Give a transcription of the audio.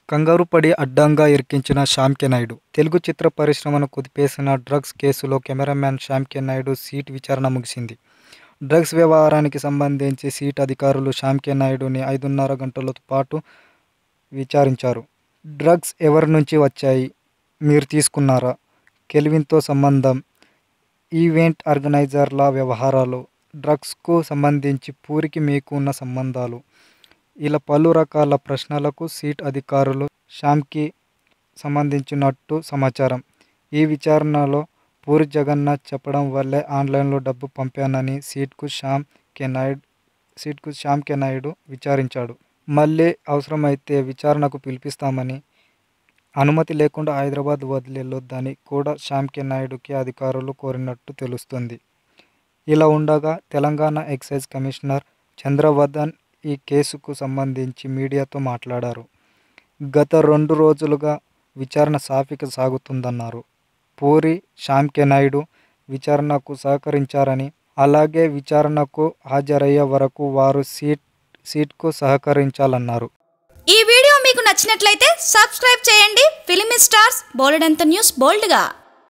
కంగారు పడి అడ్డంగా ఇరికించిన శ్యామ్ కే నాయుడు. తెలుగు చిత్ర పరిశ్రమను కుదిపేసిన డ్రగ్స్ కేసులో కెమెరామ్యాన్ శ్యామ్ కే నాయుడు సిట్ విచారణ ముగిసింది. డ్రగ్స్ వ్యవహారానికి సంబంధించి సిట్ అధికారులు శ్యామ్ కే నాయుడుని 5.5 గంటల పాటు విచారించారు. డ్రగ్స్ ఎవరి నుంచి వచ్చాయి, మీరు తీసుకున్నారా, కెల్విన్తో సంబంధం, ఈవెంట్ ఆర్గనైజర్ల వ్యవహారాలు, డ్రగ్స్కు సంబంధించి పూరికి మీకు ఉన్న సంబంధాలు, ఇలా పలు రకాల ప్రశ్నలకు సిట్ అధికారులు శ్యామ్కి సంబంధించినట్టు సమాచారం. ఈ విచారణలో పూరి జగన్నాథ్ చెప్పడం వల్లే ఆన్లైన్లో డబ్బు పంపానని సిట్కు శ్యామ్ కే నాయుడు విచారించాడు. మళ్ళీ అవసరమైతే విచారణకు పిలిపిస్తామని, అనుమతి లేకుండా హైదరాబాద్ వదిలెళ్లొద్దని కూడా శ్యామ్ కే నాయుడుకి అధికారులు కోరినట్టు తెలుస్తోంది. ఇలా ఉండగా తెలంగాణ ఎక్సైజ్ కమిషనర్ చంద్రవర్ధన్ ఈ కేసుకు సంబంధించి మీడియాతో మాట్లాడారు. గత 2 రోజులుగా విచారణ సాఫీగా సాగుతుందన్నారు. పూరి, శ్యామ్ కే నాయుడు విచారణకు సహకరించారని, అలాగే విచారణకు హాజరయ్యే వరకు వారు సిట్కు సహకరించాలన్నారు. ఈ వీడియో మీకు నచ్చినట్లయితే సబ్స్క్రైబ్ చేయండి. ఫిలిమి స్టార్స్ బోలెడంత న్యూస్ బోల్డ్గా